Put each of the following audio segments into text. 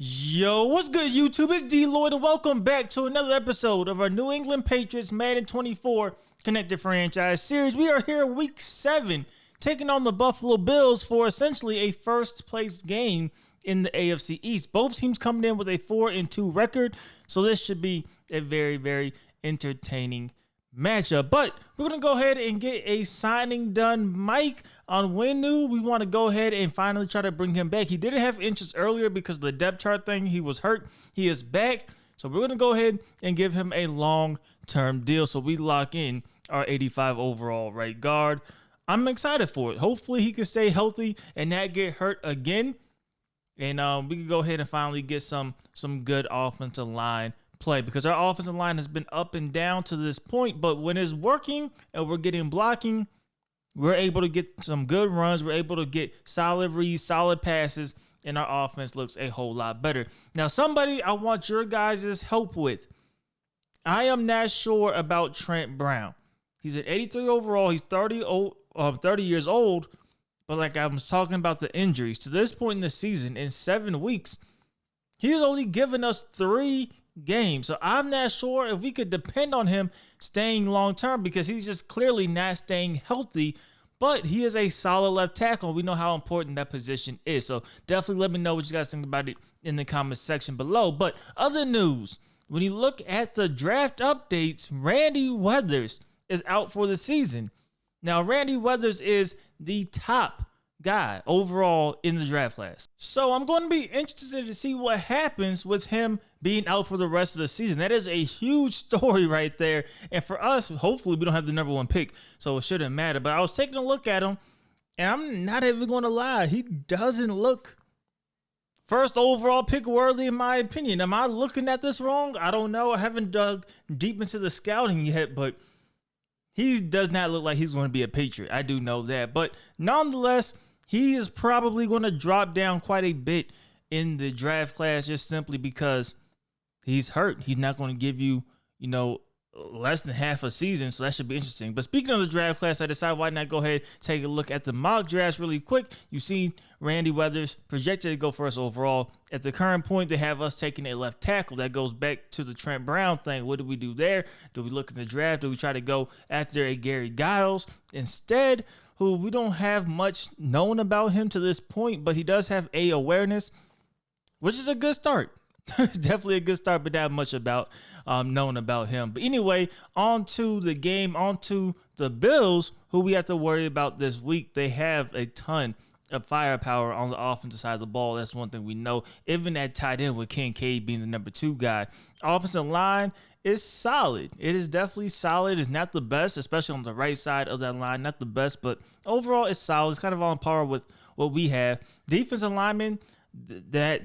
Yo, what's good, YouTube? It's DLloyd, and welcome back to another episode of our New England Patriots Madden 24 Connected Franchise Series. We are here week 7, taking on the Buffalo Bills for essentially a first-place game in the AFC East. Both teams coming in with a 4-2 record, so this should be a very, very entertaining matchup. But we're going to go ahead and get a signing done. Mike Onwenu, we want to go ahead and finally try to bring him back. He didn't have interest earlier because of the depth chart thing. He was hurt. He is back. So we're going to go ahead and give him a long-term deal so we lock in our 85 overall right guard. I'm excited for it. Hopefully he can stay healthy and not get hurt again. And we can go ahead and finally get some good offensive line play, because our offensive line has been up and down to this point, but when it's working and we're getting blocking, we're able to get some good runs. We're able to get solid reads, solid passes, and our offense looks a whole lot better. Now, somebody I want your guys' help with. I am not sure about Trent Brown. He's at 83 overall. He's 30 years old, but like I was talking about the injuries, to this point in the season, in 7 weeks, he's only given us 3 games. So I'm not sure if we could depend on him staying long term, because he's just clearly not staying healthy. But he is a solid left tackle. We know how important that position is. So definitely let me know what you guys think about it in the comment section below. But other news, when you look at the draft updates, Randy Weathers is out for the season. Now, Randy Weathers is the top guy overall in the draft class. So I'm going to be interested to see what happens with him being out for the rest of the season. That is a huge story right there. And for us, hopefully we don't have the #1 pick, so it shouldn't matter. But I was taking a look at him, and I'm not even going to lie. He doesn't look first overall pick worthy, in my opinion. Am I looking at this wrong? I don't know. I haven't dug deep into the scouting yet, but he does not look like he's going to be a Patriot. I do know that. But nonetheless, he is probably going to drop down quite a bit in the draft class, just simply because he's hurt. He's not going to give you, less than half a season, so that should be interesting. But speaking of the draft class, I decided why not go ahead and take a look at the mock drafts really quick. You see Randy Weathers projected to go first overall. At the current point, they have us taking a left tackle. That goes back to the Trent Brown thing. What do we do there? Do we look in the draft? Do we try to go after a Gary Giles instead, who we don't have much known about him to this point, but he does have a awareness, which is a good start. Definitely a good start, but not much about known about him. But anyway, on to the game, on to the Bills, who we have to worry about this week. They have a ton of firepower on the offensive side of the ball. That's one thing we know. Even at tight end, with Kincaid being the #2 guy. Offensive line is solid. It is definitely solid. It's not the best, especially on the right side of that line. Not the best, but overall it's solid. It's kind of on par with what we have. Defensive linemen, they're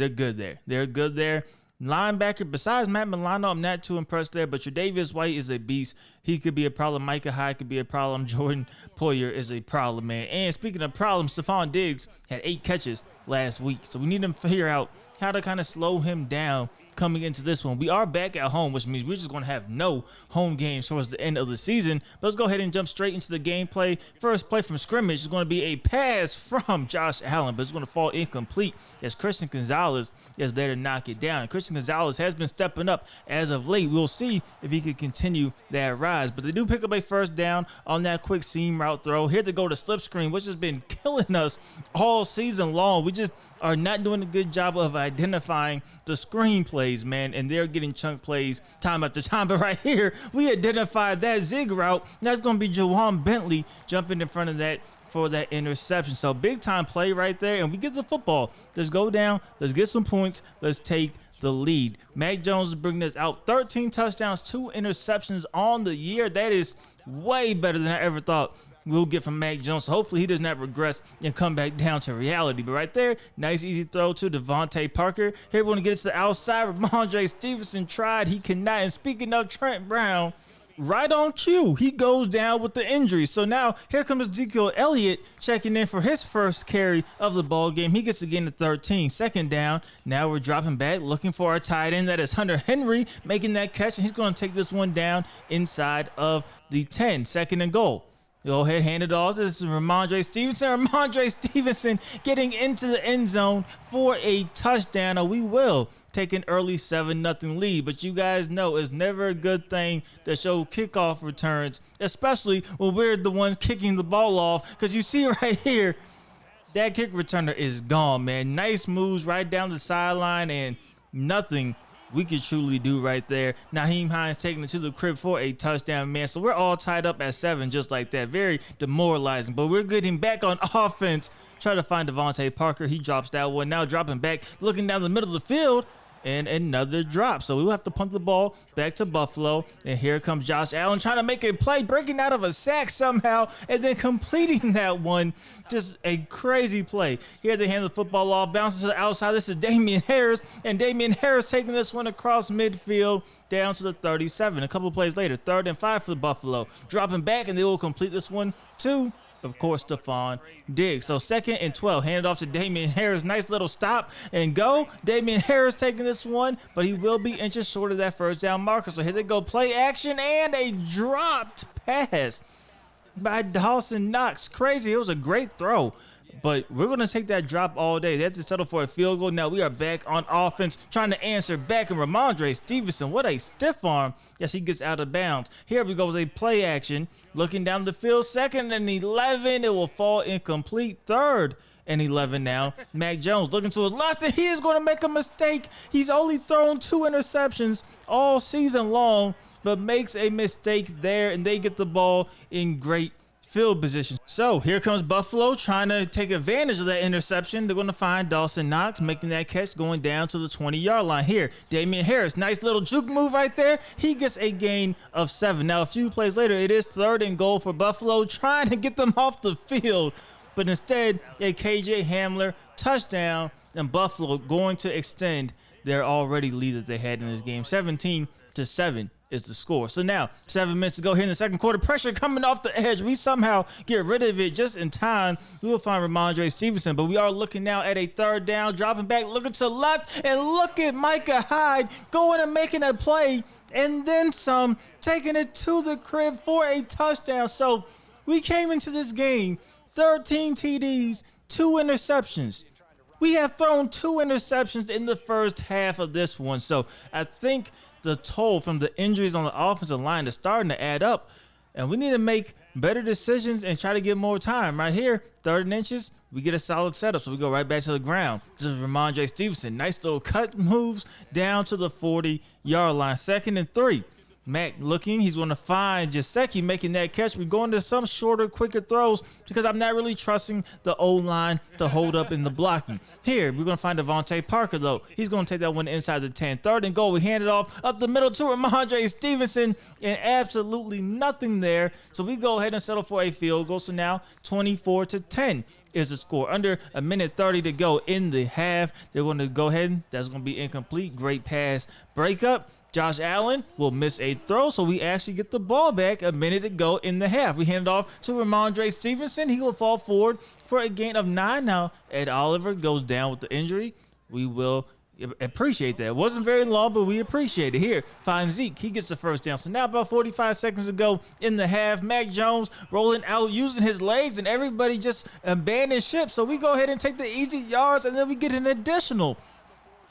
good there. They're good there. Linebacker, besides Matt Milano, I'm not too impressed there, but Tre'Davious White is a beast. He could be a problem. Micah Hyde could be a problem. Jordan Poyer is a problem, man. And speaking of problems, Stephon Diggs had 8 catches last week, so we need to figure out how to kind of slow him down coming into this one. We are back at home, which means we're just going to have no home games towards the end of the season. But let's go ahead and jump straight into the gameplay. First play from scrimmage is going to be a pass from Josh Allen, but it's going to fall incomplete as Christian Gonzalez is there to knock it down. And Christian Gonzalez has been stepping up as of late. We'll see if he can continue that rise. But they do pick up a first down on that quick seam route throw. Here to go to slip screen, which has been killing us all season long. We just are not doing a good job of identifying the screen plays, man, and they're getting chunk plays time after time. But right here, we identified that zig route. That's going to be Jawan Bentley jumping in front of that for that interception. So big time play right there, and we get the football. Let's go down. Let's get some points. Let's take the lead. Mac Jones is bringing us out. 13 touchdowns, 2 interceptions on the year. That is way better than I ever thought we'll get from Mac Jones. So hopefully he does not regress and come back down to reality. But right there, nice easy throw to Devontae Parker. Here we're going to get it to the outside. Ramondre Stevenson tried. He cannot. And speaking of Trent Brown, right on cue, he goes down with the injury. So now here comes Ezekiel Elliott checking in for his first carry of the ball game. He gets to gain the 13. Second down. Now we're dropping back, looking for our tight end. That is Hunter Henry making that catch, and he's going to take this one down inside of the 10. Second and goal. Go ahead, hand it off. This is Ramondre Stevenson. Ramondre Stevenson getting into the end zone for a touchdown. Or we will take an early 7-0 lead. But you guys know it's never a good thing to show kickoff returns, especially when we're the ones kicking the ball off. Because you see right here, that kick returner is gone, man. Nice moves right down the sideline and nothing we could truly do right there. Nyheim Hines taking it to the crib for a touchdown, man. So we're all tied up at 7 just like that. Very demoralizing, but we're getting back on offense. Try to find Devontae Parker. He drops that one. Now dropping back, looking down the middle of the field. And another drop. So we will have to punt the ball back to Buffalo. And here comes Josh Allen trying to make a play, breaking out of a sack somehow, and then completing that one. Just a crazy play. Here they hand the football off, bounces to the outside. This is Damian Harris, and Damian Harris taking this one across midfield down to the 37. A couple plays later, 3rd and 5 for Buffalo. Dropping back, and they will complete this one to, of course, Stephon Diggs. So 2nd and 12, handed off to Damian Harris. Nice little stop and go. Damian Harris taking this one, but he will be inches short of that first down marker. So here they go, play action, and a dropped pass by Dawson Knox. Crazy. It was a great throw, but we're going to take that drop all day. They have to settle for a field goal. Now we are back on offense, trying to answer back. And Ramondre Stevenson, what a stiff arm. Yes, he gets out of bounds. Here we go with a play action. Looking down the field, 2nd and 11. It will fall incomplete. 3rd and 11 now. Mac Jones looking to his left, and he is going to make a mistake. He's only thrown 2 interceptions all season long, but makes a mistake there, and they get the ball in great field position. So here comes Buffalo trying to take advantage of that interception. They're going to find Dawson Knox making that catch, going down to the 20-yard line. Here, Damian Harris, nice little juke move right there. He gets a gain of 7. Now a few plays later, it is 3rd and goal for Buffalo, trying to get them off the field, but instead a KJ Hamler touchdown, and Buffalo going to extend their already lead that they had in this game. 17-7 is the score. So now 7 minutes to go here in the second quarter. Pressure coming off the edge. We somehow get rid of it just in time. We will find Ramondre Stevenson, but we are looking now at a 3rd down, dropping back, looking to the left, and look at Micah Hyde going and making a play, and then some, taking it to the crib for a touchdown. So we came into this game 13 TDs, 2 interceptions. We have thrown 2 interceptions in the first half of this one. So I think the toll from the injuries on the offensive line is starting to add up, and we need to make better decisions and try to get more time. Right here, 3rd and inches, we get a solid setup, so we go right back to the ground. This is Ramondre Stevenson. Nice little cut moves down to the 40-yard line. 2nd and 3. Mac looking, he's going to find Gesicki making that catch. We're going to some shorter, quicker throws because I'm not really trusting the O-line to hold up in the blocking. Here, we're going to find Devontae Parker, though. He's going to take that one inside the 10. 3rd and goal, we hand it off up the middle to Ramondre Stevenson, and absolutely nothing there. So we go ahead and settle for a field goal. So now 24-10 is the score. Under a minute 30 to go in the half. They're going to go ahead. That's going to be incomplete. Great pass breakup. Josh Allen will miss a throw, so we actually get the ball back a minute to go in the half. We hand it off to Ramondre Stevenson. He will fall forward for a gain of 9. Now, Ed Oliver goes down with the injury. We will appreciate that. It wasn't very long, but we appreciate it. Here, find Zeke. He gets the first down. So now about 45 seconds to go in the half. Mac Jones rolling out, using his legs, and everybody just abandoned ship. So we go ahead and take the easy yards, and then we get an additional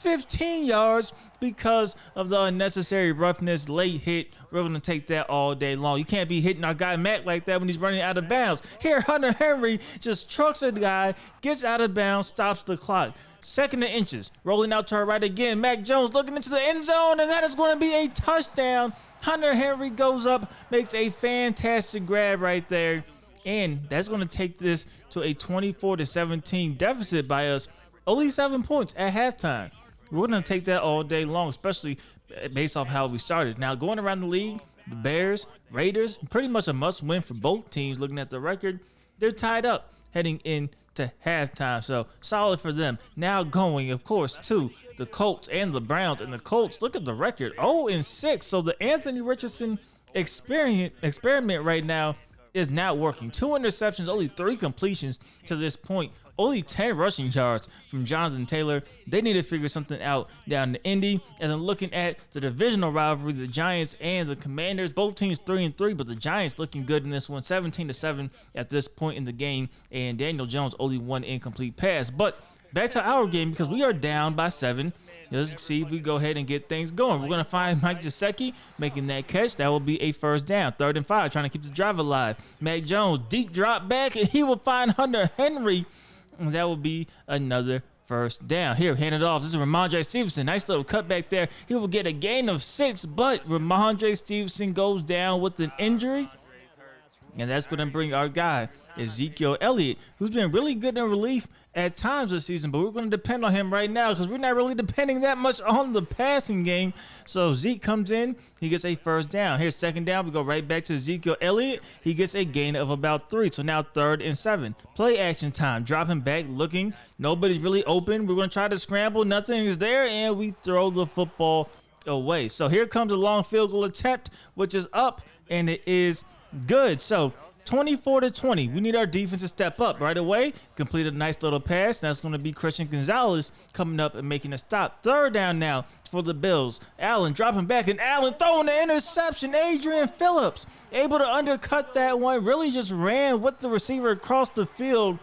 15 yards because of the unnecessary roughness, late hit. We're going to take that all day long. You can't be hitting our guy Mac like that when he's running out of bounds. Here, Hunter Henry just trucks a guy, gets out of bounds, stops the clock. 2nd and inches, rolling out to our right again. Mac Jones looking into the end zone, and that is going to be a touchdown. Hunter Henry goes up, makes a fantastic grab right there, and that's going to take this to a 24-17 deficit by us. Only 7 points at halftime. We're going to take that all day long, especially based off how we started. Now, going around the league, the Bears, Raiders, pretty much a must-win for both teams. Looking at the record, they're tied up heading into halftime, so solid for them. Now going, of course, to the Colts and the Browns. And the Colts, look at the record, 0-6. So the Anthony Richardson experiment right now is not working. 2 interceptions, only 3 completions to this point Only 10 rushing yards from Jonathan Taylor. They need to figure something out down in Indy. And then looking at the divisional rivalry, the Giants and the Commanders, both teams 3-3, but the Giants looking good in this one, 17-7 at this point in the game. And Daniel Jones only one incomplete pass. But back to our game, because we are down by 7. Let's see if we go ahead and get things going. We're going to find Mike Gesicki making that catch. That will be a first down. 3rd and 5, trying to keep the drive alive. Mac Jones, deep drop back, and he will find Hunter Henry. And that will be another first down. Here, hand it off. This is Ramondre Stevenson. Nice little cutback there. He will get a gain of 6, but Ramondre Stevenson goes down with an injury. And that's going to bring our guy, Ezekiel Elliott, who's been really good in relief at times this season, but we're going to depend on him right now because we're not really depending that much on the passing game. So Zeke comes in, he gets a first down. Here's 2nd down. We go right back to Ezekiel Elliott. He gets a gain of about 3. So now 3rd and 7. Play action time. Dropping back, looking. Nobody's really open. We're going to try to scramble. Nothing is there, and we throw the football away. So here comes a long field goal attempt, which is up, and it is good. So 24-20. We need our defense to step up right away. Complete a nice little pass. That's going to be Christian Gonzalez coming up and making a stop. 3rd down now for the Bills. Allen dropping back, and Allen throwing the interception. Adrian Phillips able to undercut that one. Really just ran with the receiver across the field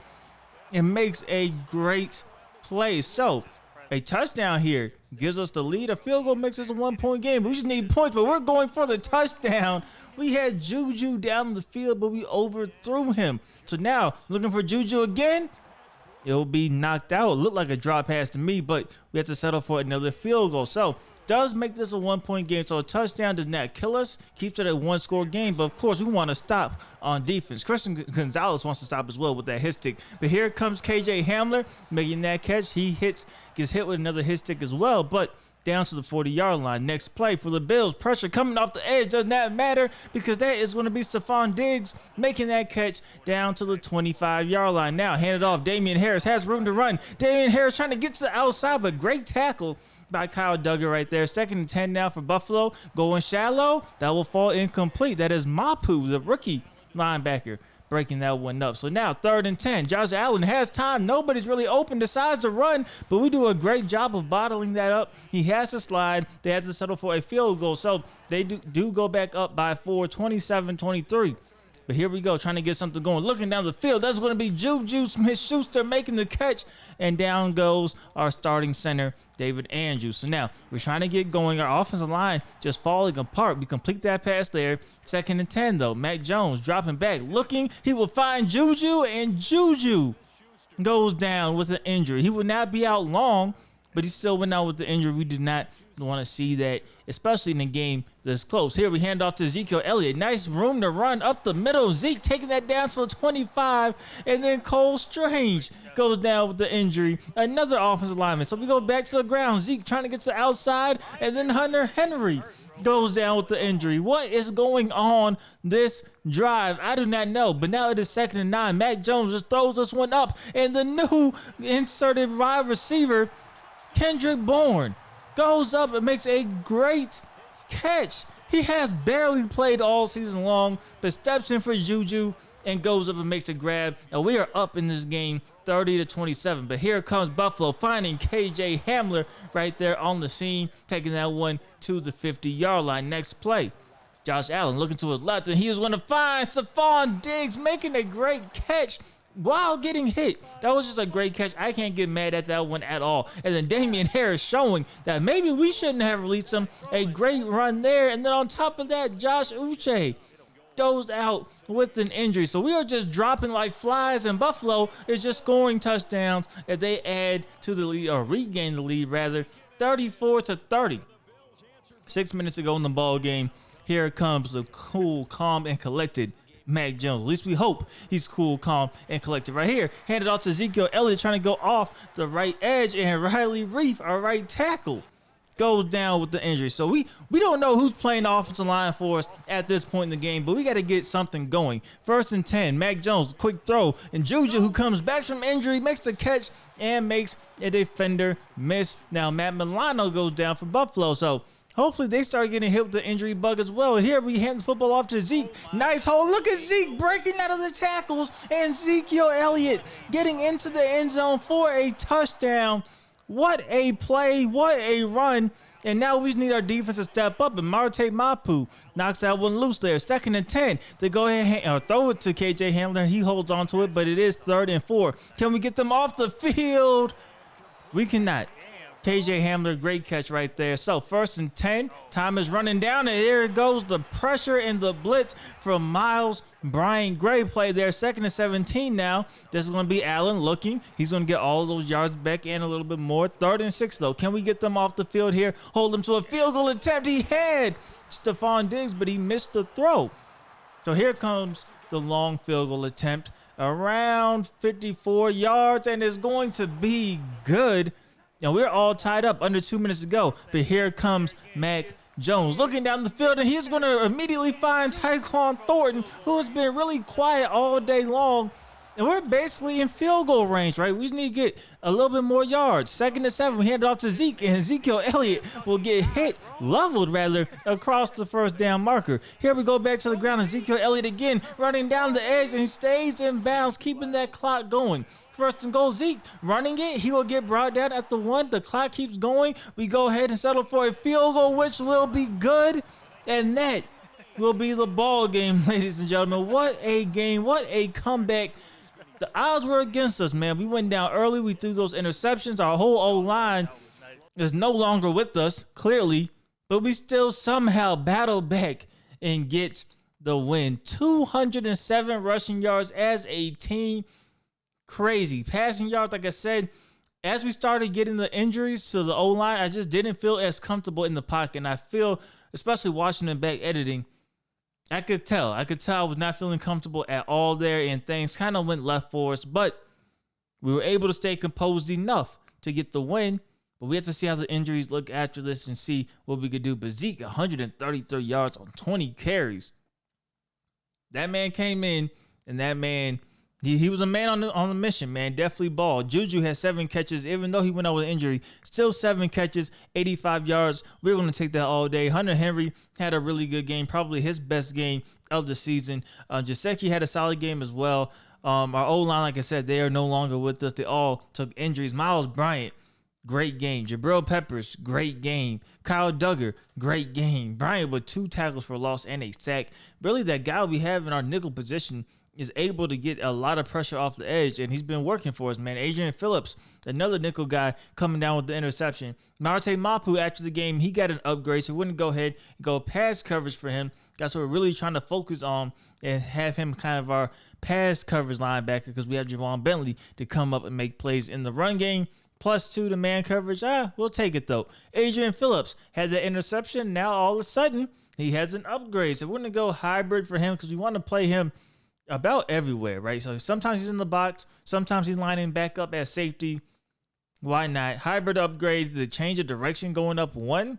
and makes a great play. So a touchdown here gives us the lead. A field goal makes us a 1-point game. We just need points, but we're going for the touchdown. We had Juju down the field, but we overthrew him. So now, looking for Juju again. It'll be knocked out. It looked like a drop pass to me, but we have to settle for another field goal. So, does make this a 1-point game. So, a touchdown does not kill us. Keeps it a 1-score game. But, of course, we want to stop on defense. Christian Gonzalez wants to stop as well with that hit stick. But here comes KJ Hamler making that catch. He gets hit with another hit stick as well. But down to the 40-yard line. Next play for the Bills. Pressure coming off the edge. Does not matter because that is going to be Stephon Diggs making that catch down to the 25-yard line. Now, hand it off. Damian Harris has room to run. Damian Harris trying to get to the outside, but great tackle by Kyle Duggar right there. 2nd and 10 now for Buffalo. Going shallow. That will fall incomplete. That is Mapu, the rookie linebacker, breaking that one up. So now 3rd and 10. Josh Allen has time. Nobody's really open, decides to run, but we do a great job of bottling that up. He has to slide. They have to settle for a field goal. So they do go back up by 4, 27-23. But here we go, trying to get something going. Looking down the field, that's going to be Juju Smith-Schuster making the catch. And down goes our starting center, David Andrews. So now we're trying to get going. Our offensive line just falling apart. We complete that pass there. 2nd and 10, though. Mac Jones dropping back, looking. He will find Juju, and Juju goes down with an injury. He would not be out long, but he still went out with the injury. We did not want to see that, especially in a game this close. Here we hand off to Ezekiel Elliott. Nice room to run up the middle. Zeke taking that down to the 25, and then Cole Strange goes down with the injury. Another offensive lineman. So we go back to the ground. Zeke trying to get to the outside, and then Hunter Henry goes down with the injury. What is going on this drive? I do not know, but now it is 2nd and 9. Mac Jones just throws this one up, and the new inserted wide receiver, Kendrick Bourne, goes up and makes a great catch. He has barely played all season long, but steps in for Juju and goes up and makes a grab. And we are up in this game 30-27. But here comes Buffalo finding KJ Hamler right there on the scene, taking that one to the 50-yard line. Next play, Josh Allen looking to his left, and he is going to find Stephon Diggs making a great catch while getting hit. That was just a great catch. I can't get mad at that one at all. And then Damian Harris showing that maybe we shouldn't have released him. A great run there. And then on top of that, Josh Uche goes out with an injury. So we are just dropping like flies, and Buffalo is just scoring touchdowns as they add to the lead, or regain the lead rather, 34-30. 6 minutes ago in the ball game. Here comes the cool, calm, and collected Mac Jones. At least we hope he's cool, calm, and collected. Right here, handed off to Ezekiel Elliott, trying to go off the right edge, and Riley Reef, our right tackle, goes down with the injury. So we don't know who's playing the offensive line for us at this point in the game, but we got to get something going. 1st and 10, Mac Jones, quick throw, and Juju, who comes back from injury, makes the catch and makes a defender miss. Now Matt Milano goes down for Buffalo, so Hopefully they start getting hit with the injury bug as well. Here we hand the football off to Zeke. Nice hold. Look at Zeke breaking out of the tackles, and Ezekiel Elliott getting into the end zone for a touchdown. What a play. What a run. And now we just need our defense to step up, and Marte Mapu knocks that one loose there. 2nd and 10. They go ahead and throw it to KJ Hamler. He holds on to it, but it is 3rd and 4. Can we get them off the field? We cannot. KJ Hamler, great catch right there. So 1st and 10, time is running down, and there it goes, the pressure and the blitz from Miles Bryant. Great play there. 2nd and 17 now. This is going to be Allen looking. He's going to get all of those yards back and a little bit more. 3rd and 6 though. Can we get them off the field here? Hold them to a field goal attempt. He had Stephon Diggs, but he missed the throw. So here comes the long field goal attempt around 54 yards, and it's going to be good. Now, we're all tied up under 2 minutes to go, but here comes Mac Jones looking down the field, and he's going to immediately find Tyquan Thornton, who has been really quiet all day long. And we're basically in field goal range, right? We just need to get a little bit more yards. 2nd and 7, we hand it off to Zeke, and Ezekiel Elliott will get leveled across the 1st down marker. Here we go back to the ground. Ezekiel Elliott again running down the edge, and he stays in bounds, keeping that clock going. 1st and goal, Zeke running it. He will get brought down at the 1. The clock keeps going. We go ahead and settle for a field goal, which will be good. And that will be the ball game, ladies and gentlemen. What a game. What a comeback. The odds were against us, man. We went down early. We threw those interceptions. Our whole O-line is no longer with us, clearly. But we still somehow battle back and get the win. 207 rushing yards as a team. Crazy. Passing yards, like I said, as we started getting the injuries to the O-line, I just didn't feel as comfortable in the pocket. And I feel, especially watching them back editing, I could tell I was not feeling comfortable at all there, and things kind of went left for us. But we were able to stay composed enough to get the win. But we have to see how the injuries look after this and see what we could do. But Zeke, 133 yards on 20 carries. That man came in, and that man, he was a man on the mission, man. Definitely ball. Juju had 7 catches, even though he went out with an injury. Still 7 catches, 85 yards. We're going to take that all day. Hunter Henry had a really good game, probably his best game of the season. Gesicki had a solid game as well. Our O-line, like I said, they are no longer with us. They all took injuries. Miles Bryant, great game. Jabril Peppers, great game. Kyle Duggar, great game. Bryant with 2 tackles for loss and a sack. Really, that guy we have in our nickel position is able to get a lot of pressure off the edge, and he's been working for us, man. Adrian Phillips, another nickel guy, coming down with the interception. Marte Mapu, after the game, he got an upgrade, so we're going to go ahead and go pass coverage for him. That's what we're really trying to focus on and have him kind of our pass coverage linebacker, because we have Javon Bentley to come up and make plays in the run game. +2 to man coverage. We'll take it, though. Adrian Phillips had the interception. Now, all of a sudden, he has an upgrade, so we're going to go hybrid for him because we want to play him about everywhere, right? So sometimes he's in the box, sometimes he's lining back up at safety. Why not? Hybrid upgrade, the change of direction going up 1.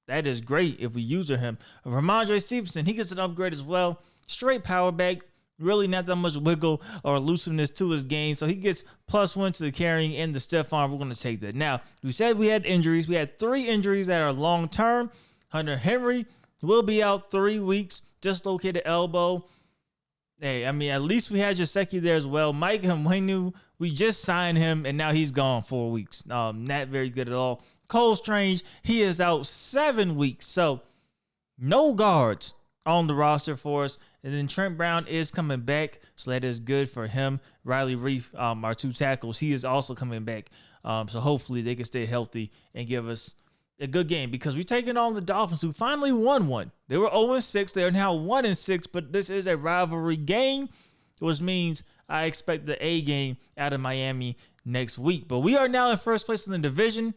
That is great if we use him. Ramondre Stevenson, he gets an upgrade as well. Straight power back, really not that much wiggle or looseness to his game. So he gets +1 to the carrying and the stiff arm. We're going to take that. Now, we said we had injuries. We had 3 injuries that are long-term. Hunter Henry will be out 3 weeks, dislocated elbow. Hey, I mean, at least we had Gesicki there as well. Mike Nwenu, we just signed him, and now he's gone 4 weeks. Not very good at all. Cole Strange, he is out 7 weeks. So, no guards on the roster for us. And then Trent Brown is coming back, so that is good for him. Riley Reef, our 2 tackles, he is also coming back. So, hopefully, they can stay healthy and give us a good game, because we're taking on the Dolphins, who finally won one. They were 0-6. They are now 1-6, but this is a rivalry game, which means I expect the A game out of Miami next week. But we are now in first place in the division.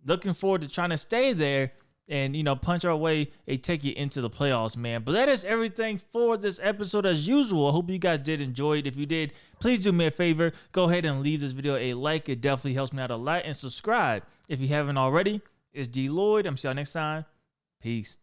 Looking forward to trying to stay there and, punch our way a ticket into the playoffs, man. But that is everything for this episode as usual. I hope you guys did enjoy it. If you did, please do me a favor. Go ahead and leave this video a like. It definitely helps me out a lot. And subscribe if you haven't already. It's DLloyd. I'm see y'all next time. Peace.